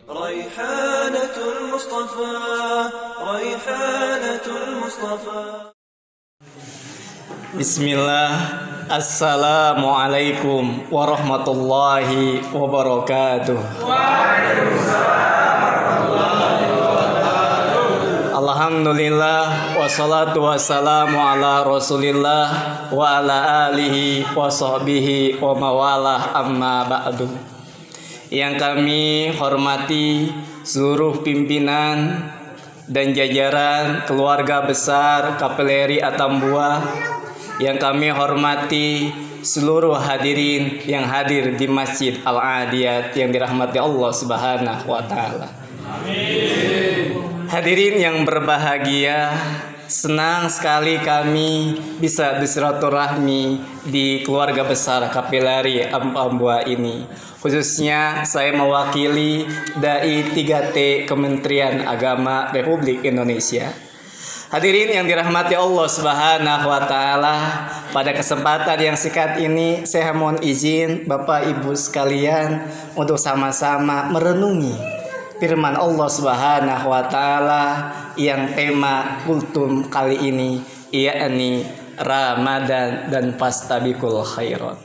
ريحانة المصطفى ريحانة المصطفى Bismillah. Assalamualaikum warahmatullahi wabarakatuh. Alhamdulillah wassalatu wassalamu ala Rasulillah wa ala alihi wa sahbihi wa mawalah, amma ba'du. Yang kami hormati seluruh pimpinan dan jajaran keluarga besar Kapeleri Atambua, yang kami hormati seluruh hadirin yang hadir di Masjid Al-Adiyat yang dirahmati Allah Subhanahu wa taala. Amin. Hadirin yang berbahagia, senang sekali kami bisa bersilaturahmi di keluarga besar Kapeleri Atambua ini. Khususnya saya mewakili Dai 3T Kementerian Agama Republik Indonesia. Hadirin yang dirahmati Allah Subhanahu wa taala, pada kesempatan yang singkat ini saya mohon izin Bapak Ibu sekalian untuk sama-sama merenungi firman Allah Subhanahu wa taala yang tema kultum kali ini, yakni Ramadan dan fastabiqul khairat.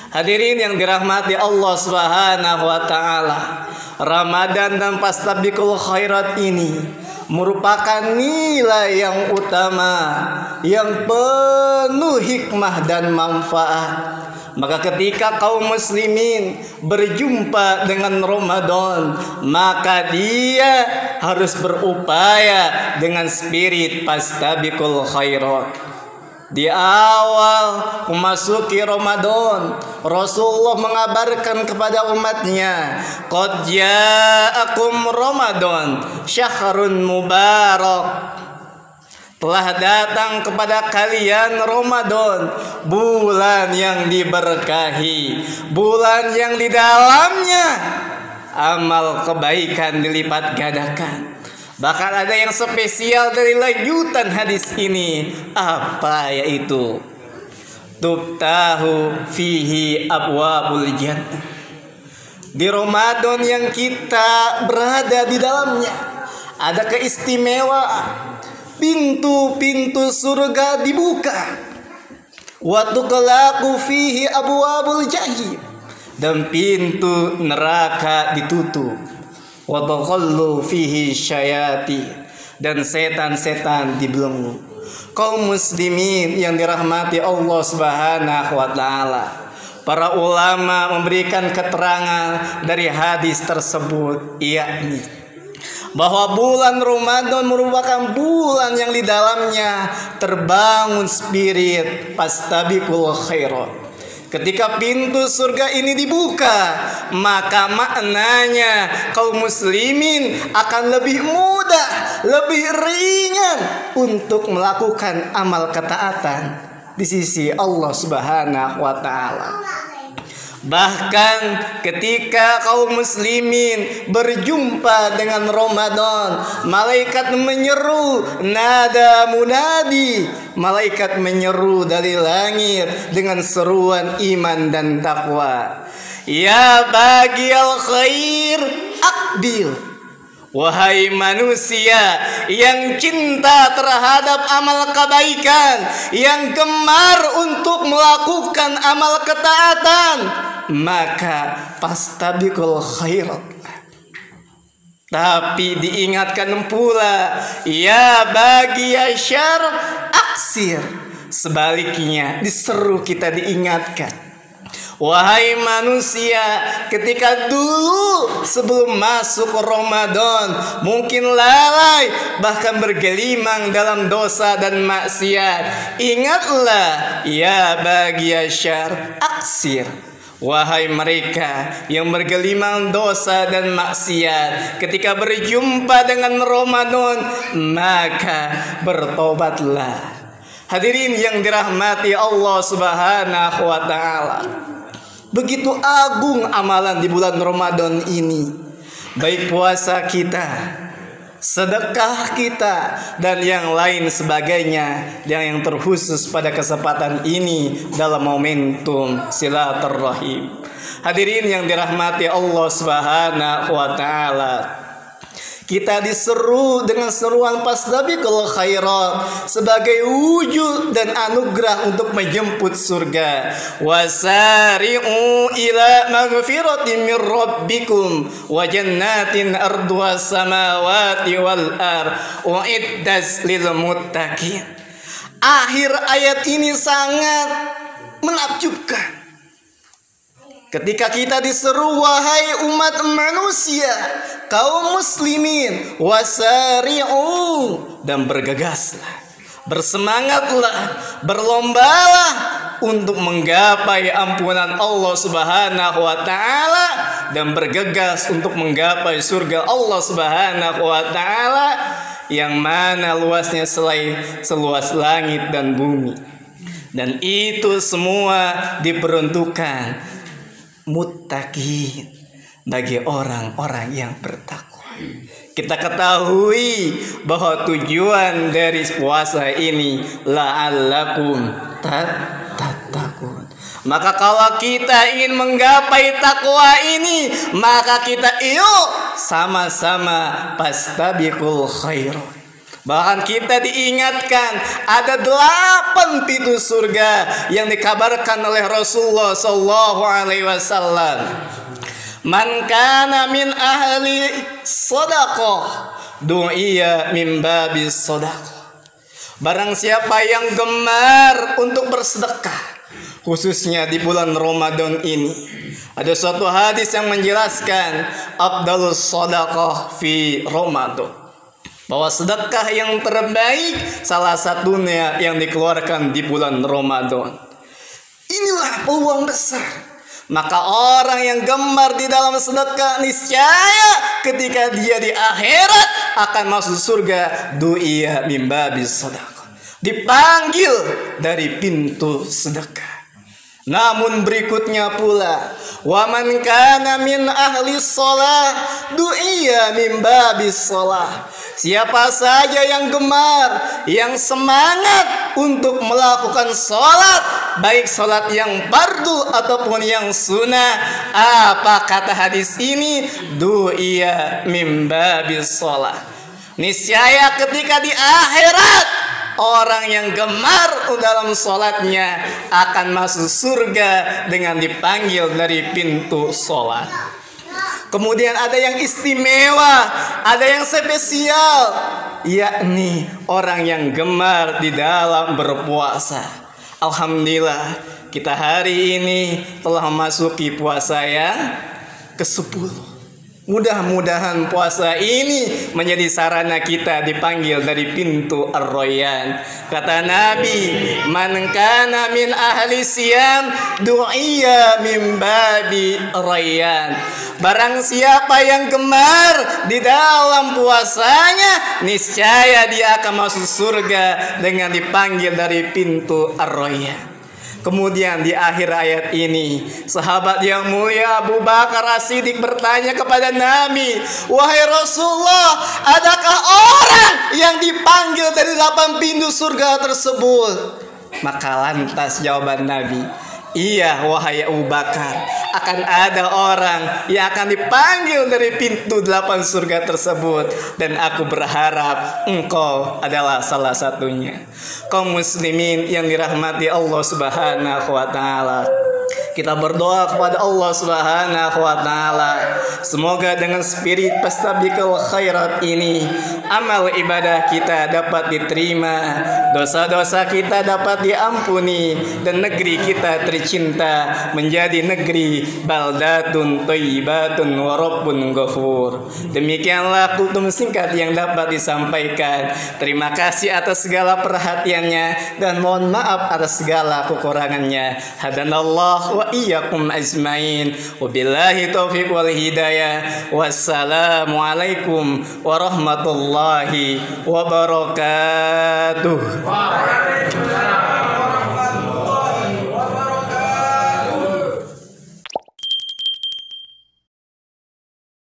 Hadirin yang dirahmati Allah Subhanahu wa taala, Ramadan dan fastabiqul khairat ini merupakan nilai yang utama, yang penuh hikmah dan manfaat. Maka ketika kaum muslimin berjumpa dengan Ramadan, maka dia harus berupaya dengan spirit fastabiqul khairat. Di awal memasuki Ramadan, Rasulullah mengabarkan kepada umatnya, qad ja'akum Ramadan syahrun mubarak. Telah datang kepada kalian Ramadan, bulan yang diberkahi, bulan yang di dalamnya amal kebaikan dilipat gandakan. Bahkan ada yang spesial dari lanjutan hadis ini, apa yaitu tubtahu fihi abwabul jannah. Di Ramadan yang kita berada di dalamnya ada keistimewaan, pintu-pintu surga dibuka. Wa tuqlaqu fihi abwabul jahim, dan pintu neraka ditutup. Wa taghallu fihi syayati, dan setan-setan dibelenggu. Kaum muslimin yang dirahmati Allah Subhanahu wa taala, para ulama memberikan keterangan dari hadis tersebut, yakni bahwa bulan Ramadan merupakan bulan yang di dalamnya terbangun spirit fastabiqul khairat. Ketika pintu surga ini dibuka, maka maknanya kaum muslimin akan lebih mudah, lebih ringan untuk melakukan amal ketaatan di sisi Allah Subhanahu wa taala. Bahkan ketika kaum muslimin berjumpa dengan Ramadan, malaikat menyeru, nada munadi, malaikat menyeru dari langit dengan seruan iman dan takwa. Ya bagial khair akbil. Wahai manusia yang cinta terhadap amal kebaikan, yang gemar untuk melakukan amal ketaatan, maka fastabiqul khairat. Tapi diingatkan pula, ya bagi syar aksir. Sebaliknya diseru kita diingatkan, wahai manusia, ketika dulu sebelum masuk Ramadan mungkin lalai, bahkan bergelimang dalam dosa dan maksiat, ingatlah, ya bagi syar aksir. Wahai mereka yang bergelimang dosa dan maksiat, ketika berjumpa dengan Ramadan, maka bertobatlah. Hadirin yang dirahmati Allah Subhanahu wa taala, begitu agung amalan di bulan Ramadan ini, baik puasa kita, sedekah kita, dan yang lain sebagainya yang terkhusus pada kesempatan ini dalam momentum silaturahim. Hadirin yang dirahmati Allah Subhanahu wa taala. Kita diseru dengan seruan fastabiqul khairat sebagai wujud dan anugerah untuk menjemput surga. Wasari'u ila maghfiratin min rabbikum wa jannatin arduha samawati wal ard uiddat lil muttaqin. Akhir ayat ini sangat menakjubkan. Ketika kita diseru, wahai umat manusia, kaum muslimin, wasari'u, dan bergegaslah, bersemangatlah, berlombalah untuk menggapai ampunan Allah Subhanahu wa taala dan bergegas untuk menggapai surga Allah Subhanahu wa taala yang mana luasnya seluas langit dan bumi. Dan itu semua diperuntukkan muttaqin, bagi orang-orang yang bertakwa. Kita ketahui bahwa tujuan dari puasa ini la'allakum tattaqun. Maka kalau kita ingin menggapai takwa ini, maka kita yuk sama-sama fastabiqul khairat. Bahkan kita diingatkan ada 8 pintu surga yang dikabarkan oleh Rasulullah sallallahu alaihi wasallam. Man kana min ahli shadaqah du'iya min babis shadaqah. Barang siapa yang gemar untuk bersedekah, khususnya di bulan Ramadan ini, ada suatu hadis yang menjelaskan afdalus shadaqah fi Ramadan, bahwa sedekah yang terbaik salah satunya yang dikeluarkan di bulan Ramadan. Inilah peluang besar. Maka orang yang gemar di dalam sedekah, niscaya ketika dia di akhirat akan masuk surga. Du'iya min babis sedekah, dipanggil dari pintu sedekah. Namun berikutnya pula, wa man kana min ahli shalah du'iya min babis shalah. Siapa saja yang gemar, yang semangat untuk melakukan sholat, baik sholat yang fardu ataupun yang sunnah, apa kata hadis ini? Du'iya min babis shalah. Niscaya ketika di akhirat, orang yang gemar dalam sholatnya akan masuk surga dengan dipanggil dari pintu sholat. Kemudian ada yang istimewa, ada yang spesial, yakni orang yang gemar di dalam berpuasa. Alhamdulillah, kita hari ini telah memasuki puasa yang ke-10. Mudah-mudahan puasa ini menjadi sarana kita dipanggil dari pintu Ar-Rayyan. Kata Nabi, man kana min ahli siyam du'iya min babi Rayyan. Barang siapa yang gemar di dalam puasanya, niscaya dia akan masuk surga dengan dipanggil dari pintu Ar-Rayyan. Kemudian di akhir ayat ini, sahabat yang mulia Abu Bakar As-Siddiq bertanya kepada Nabi, wahai Rasulullah, adakah orang yang dipanggil dari 8 pintu surga tersebut? Maka lantas jawaban Nabi, iya wahai Abu Bakar, akan ada orang yang akan dipanggil dari pintu 8 surga tersebut, dan aku berharap engkau adalah salah satunya. Kaum muslimin yang dirahmati Allah Subhanahu wa taala, kita berdoa kepada Allah Subhanahu wa taala, semoga dengan spirit fastabiqul khairat ini amal ibadah kita dapat diterima, dosa-dosa kita dapat diampuni, dan negeri kita tercinta menjadi negeri baldatun thayyibatun wa rabbun ghafur. Demikianlah kultum singkat yang dapat disampaikan. Terima kasih atas segala perhatiannya dan mohon maaf atas segala kekurangannya. Hadanallah wa iyyakum ajmain. Wabillahi taufiq wal hidayah. Wassalamualaikum warahmatullahi wabarakatuh.